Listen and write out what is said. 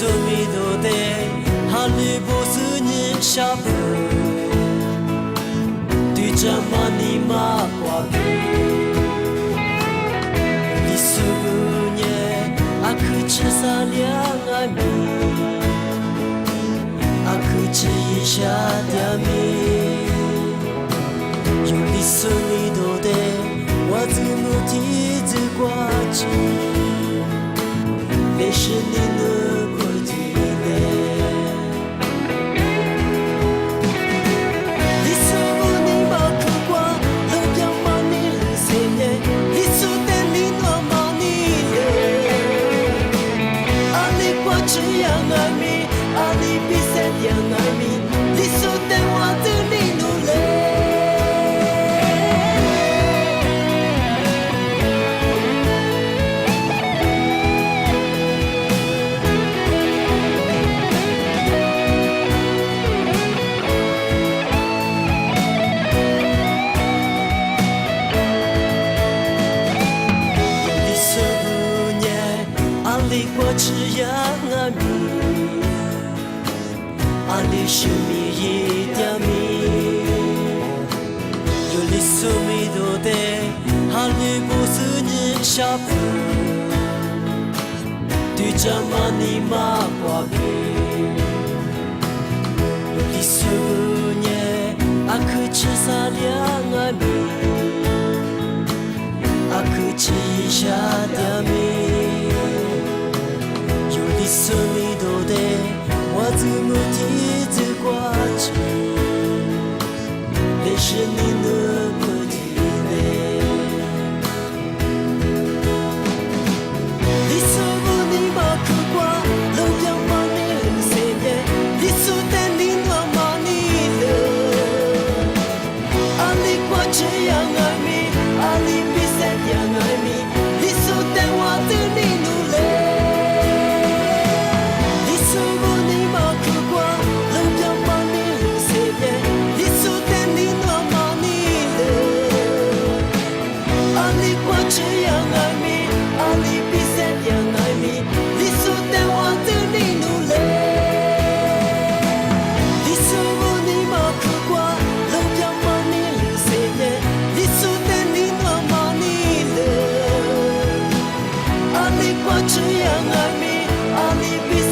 sumido de hali bosunin shabu tu jamani ma kwabi lisunya aku chisaliang ami aku chisadiami yuli sumido de wazimuti zigwaji 没是你的过去呢？你说你马可挂，路边马尼路谁呢？你说的你诺马尼了，阿里过去样爱米，阿里比赛样爱米，你说的我的你努力。我只养阿米，阿里是米一点米，有里苏米多的，阿里不是你下铺，对着马尼马挂皮，有里苏呢，阿克吃啥两阿米，阿克吃一下点米。 你说你都得，我怎么提着挂着？那是你的过去呢？你说你马可挂，路边马尼路谁呢？你说的你诺马尼了，阿里过去样爱米，阿里比赛样爱米，你说的我的你努力。 这样爱米，阿里比赛样爱米，你说的我的你努力。你说你马可挂，路边马尼路谁呢？你说的你诺马尼了，阿里过这样爱米，阿里比赛。